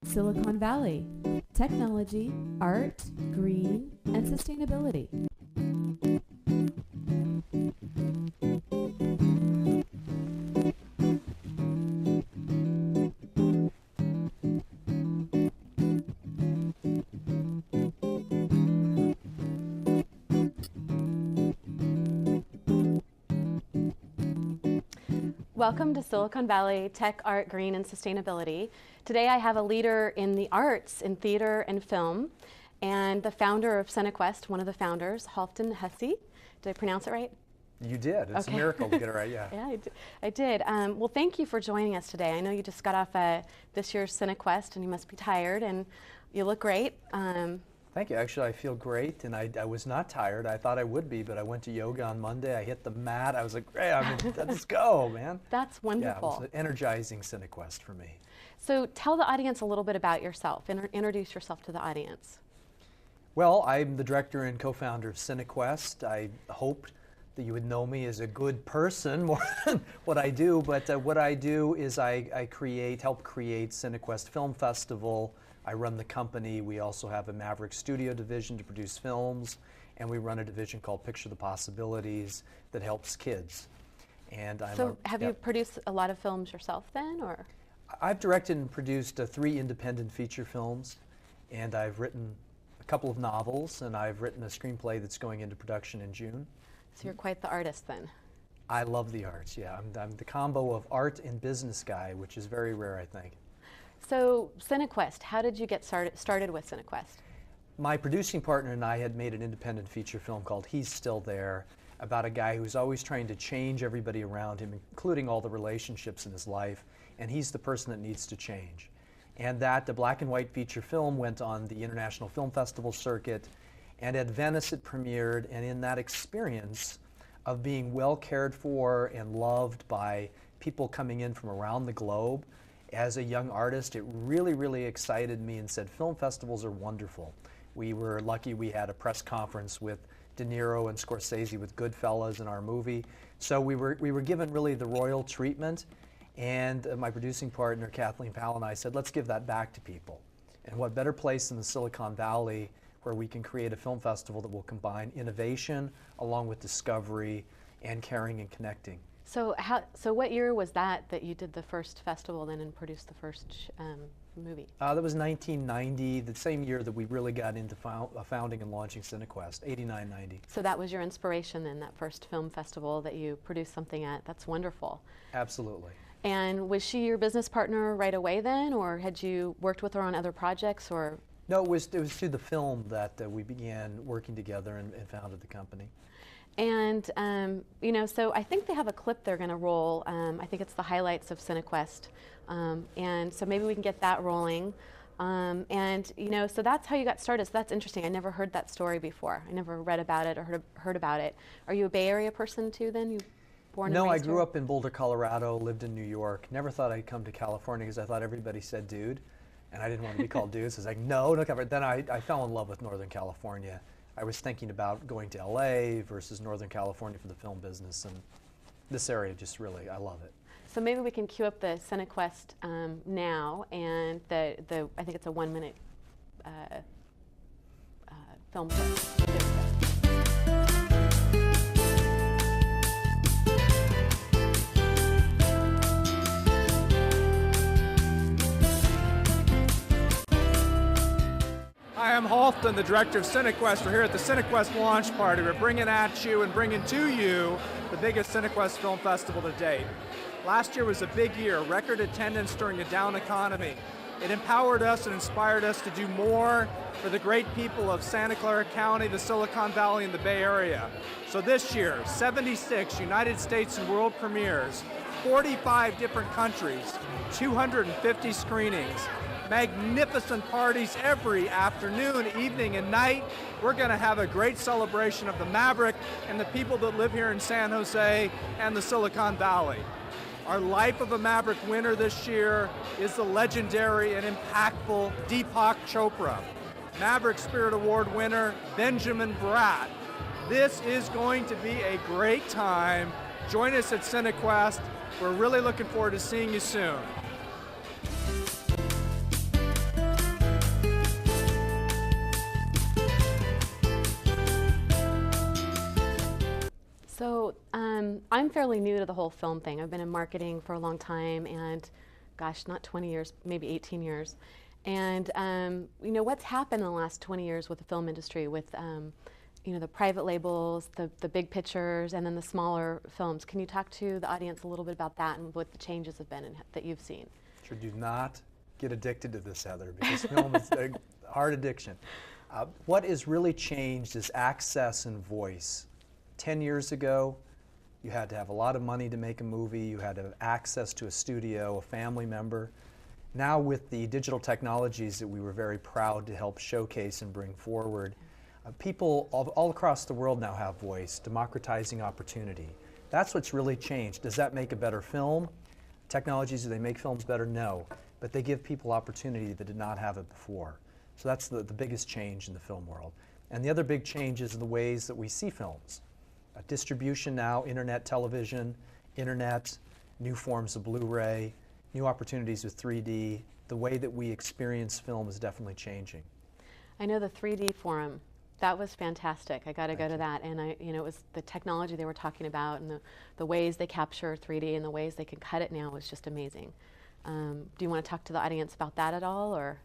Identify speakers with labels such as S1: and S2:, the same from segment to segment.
S1: Silicon Valley, technology, art, green, and sustainability. Welcome to Silicon Valley Tech, Art, Green, and Sustainability. Today I have a leader in the arts, in theater and film, and the founder of Cinequest, one of the founders, Halfdan Hussey. Did I pronounce it right?
S2: You did. It's a miracle to get it right, yeah.
S1: Yeah, I did. Well, thank you for joining us today. I know you just got off this year's Cinequest, and you must be tired, and you look great.
S2: Thank you. Actually, I feel great, and I was not tired. I thought I would be, but I went to yoga on Monday. I hit the mat. I was like, great, let's go, man.
S1: That's wonderful.
S2: Yeah, it was an energizing Cinequest for me.
S1: So tell the audience a little bit about yourself. Introduce yourself to the audience.
S2: Well, I'm the director and co-founder of Cinequest. I hoped that you would know me as a good person more than what I do, but what I do is I help create Cinequest Film Festival. I run the company. We also have a Mavericks studio division to produce films, and we run a division called Picture the Possibilities that helps kids. And
S1: have you produced a lot of films yourself then, or?
S2: I've directed and produced 3 independent feature films, and I've written a couple of novels, and I've written a screenplay that's going into production in June.
S1: So you're quite the artist then.
S2: I love the arts, yeah. I'm the combo of art and business guy, which is very rare, I think.
S1: So Cinequest, how did you get started with Cinequest?
S2: My producing partner and I had made an independent feature film called He's Still There, about a guy who's always trying to change everybody around him, including all the relationships in his life, and he's the person that needs to change. And the black and white feature film went on the International Film Festival circuit, and at Venice it premiered, and in that experience of being well cared for and loved by people coming in from around the globe, as a young artist, it really, really excited me and said, film festivals are wonderful. We were lucky we had a press conference with De Niro and Scorsese with Goodfellas in our movie. So we were given really the royal treatment, and my producing partner, Kathleen Powell, and I said, let's give that back to people. And what better place than the Silicon Valley where we can create a film festival that will combine innovation along with discovery and caring and connecting.
S1: So what year was that you did the first festival then and produced the first movie?
S2: That was 1990, the same year that we really got into founding and launching Cinequest, 89, 90.
S1: So that was your inspiration then, that first film festival that you produced something at. That's wonderful.
S2: Absolutely.
S1: And was she your business partner right away then, or had you worked with her on other projects, or?
S2: No, it was through the film that we began working together and founded the company.
S1: And, so I think they have a clip they're going to roll. I think it's the highlights of Cinequest. And so maybe we can get that rolling. So that's how you got started. So that's interesting. I never heard that story before. I never read about it or heard about it. Are you a Bay Area person too then? You born and raised?
S2: No, I grew up in Boulder, Colorado, lived in New York. Never thought I'd come to California because I thought everybody said dude. And I didn't want to be called dude. So I was like, no. Then I fell in love with Northern California. I was thinking about going to LA versus Northern California for the film business, and this area just really, I love it.
S1: So maybe we can cue up the Cinequest now, and I think it's a 1-minute film clip.
S3: Hi, I'm Halfdan, the director of Cinequest. We're here at the Cinequest launch party. We're bringing at you and bringing to you the biggest Cinequest Film Festival to date. Last year was a big year, record attendance during a down economy. It empowered us and inspired us to do more for the great people of Santa Clara County, the Silicon Valley, and the Bay Area. So this year, 76 United States and world premieres, 45 different countries, 250 screenings, magnificent parties every afternoon, evening, and night. We're going to have a great celebration of the Maverick and the people that live here in San Jose and the Silicon Valley. Our Life of a Maverick winner this year is the legendary and impactful Deepak Chopra. Maverick Spirit Award winner, Benjamin Bratt. This is going to be a great time. Join us at Cinequest. We're really looking forward to seeing you soon.
S1: So I'm fairly new to the whole film thing. I've been in marketing for a long time, and gosh, not 20 years, maybe 18 years. And you know, what's happened in the last 20 years with the film industry, with you know, the private labels, the big pictures, and then the smaller films. Can you talk to the audience a little bit about that and what the changes have been that you've seen?
S2: Sure, do not get addicted to this, Heather, because film is a hard addiction. What has really changed is access and voice. 10 years ago, you had to have a lot of money to make a movie, you had to have access to a studio, a family member. Now with the digital technologies that we were very proud to help showcase and bring forward, people all across the world now have voice, democratizing opportunity. That's what's really changed. Does that make a better film? Technologies, do they make films better? No. But they give people opportunity that did not have it before. So that's the biggest change in the film world. And the other big change is in the ways that we see films. Distribution now, internet television, internet, new forms of Blu-ray, new opportunities with 3D. The way that we experience film is definitely changing.
S1: I know the 3D forum. That was fantastic. I got to go to that, and you know, it was the technology they were talking about, and the ways they capture 3D and the ways they can cut it now was just amazing. Do you want to talk to the audience about that at all, or?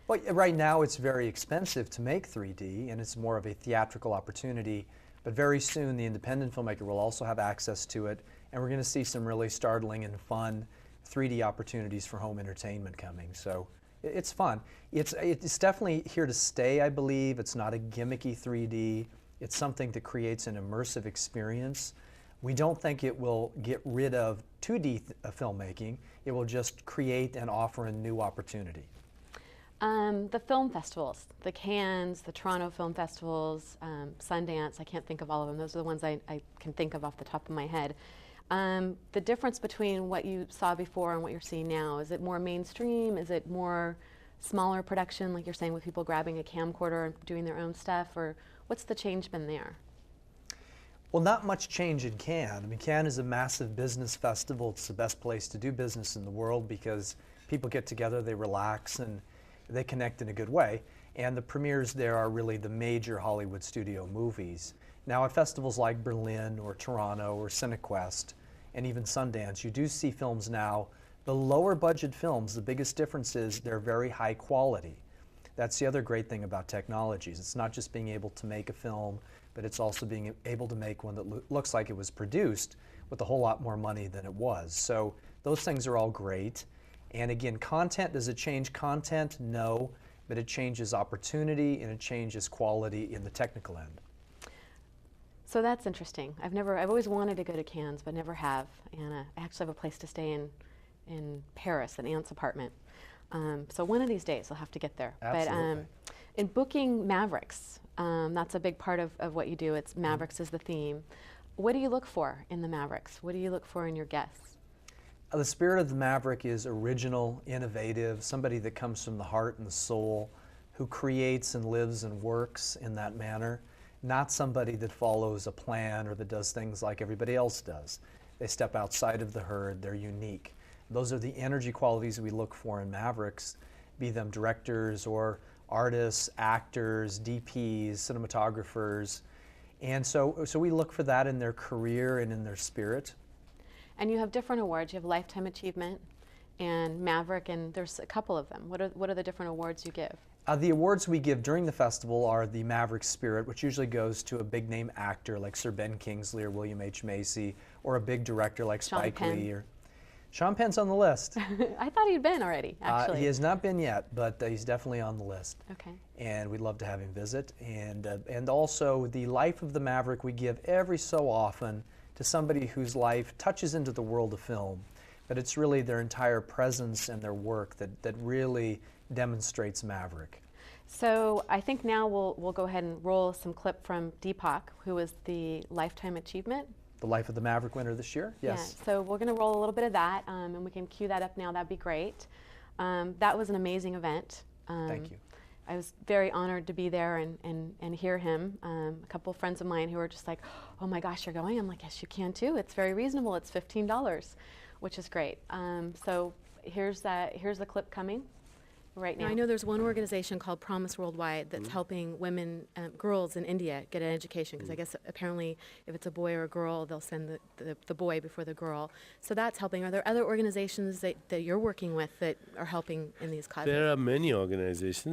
S2: Well, right now it's very expensive to make 3D, and it's more of a theatrical opportunity. But very soon, the independent filmmaker will also have access to it, and we're going to see some really startling and fun 3D opportunities for home entertainment coming. So it's fun. It's definitely here to stay, I believe. It's not a gimmicky 3D. It's something that creates an immersive experience. We don't think it will get rid of 2D filmmaking. It will just create and offer a new opportunity.
S1: The film festivals, the Cannes, the Toronto Film Festivals, Sundance, I can't think of all of them. Those are the ones I can think of off the top of my head. The difference between what you saw before and what you're seeing now, is it more mainstream? Is it more smaller production, like you're saying, with people grabbing a camcorder and doing their own stuff? Or what's the change been there?
S2: Well, not much change in Cannes. I mean, Cannes is a massive business festival. It's the best place to do business in the world because people get together, they relax, and they connect in a good way. And the premieres there are really the major Hollywood studio movies. Now at festivals like Berlin or Toronto or Cinequest and even Sundance, you do see films now. The lower budget films, the biggest difference is they're very high quality. That's the other great thing about technologies. It's not just being able to make a film, but it's also being able to make one that looks like it was produced with a whole lot more money than it was. So those things are all great. And again, content, does it change content? No, but it changes opportunity and it changes quality in the technical end.
S1: So that's interesting. I've always wanted to go to Cannes, but never have. And I actually have a place to stay in Paris, an aunt's apartment. So one of these days I'll have to get there.
S2: Absolutely.
S1: But in booking Mavericks, that's a big part of what you do. It's Mavericks is the theme. What do you look for in the Mavericks? What do you look for in your guests?
S2: The spirit of the Maverick is original, innovative, somebody that comes from the heart and the soul, who creates and lives and works in that manner, not somebody that follows a plan or that does things like everybody else does. They step outside of the herd, they're unique. Those are the energy qualities we look for in Mavericks, be them directors or artists, actors, DPs, cinematographers. And so we look for that in their career and in their spirit.
S1: And you have different awards. You have Lifetime Achievement and Maverick, and there's a couple of them. What are the different awards you give?
S2: The awards we give during the festival are the Maverick Spirit, which usually goes to a big name actor like Sir Ben Kingsley or William H. Macy, or a big director like Spike Lee. Or Sean Penn's on the list.
S1: I thought he'd been already, actually.
S2: He has not been yet, but he's definitely on the list.
S1: Okay.
S2: And we'd love to have him visit. And also the Life of the Maverick we give every so often to somebody whose life touches into the world of film, but it's really their entire presence and their work that really demonstrates Maverick.
S1: So I think now we'll go ahead and roll some clip from Deepak, who was the Lifetime Achievement.
S2: The Life of the Maverick winner this year? Yes.
S1: Yeah, so we're going to roll a little bit of that, and we can cue that up now. That'd be great. That was an amazing event.
S2: Thank you.
S1: I was very honored to be there and hear him. A couple of friends of mine who were just like, oh my gosh, you're going? I'm like, yes, you can too. It's very reasonable. It's $15, which is great. So here's the clip coming, right now. I know there's one organization called Promise Worldwide that's helping women, girls in India get an education, because I guess apparently if it's a boy or a girl, they'll send the boy before the girl. So that's helping. Are there other organizations that you're working with that are helping in these causes?
S4: There are many organizations.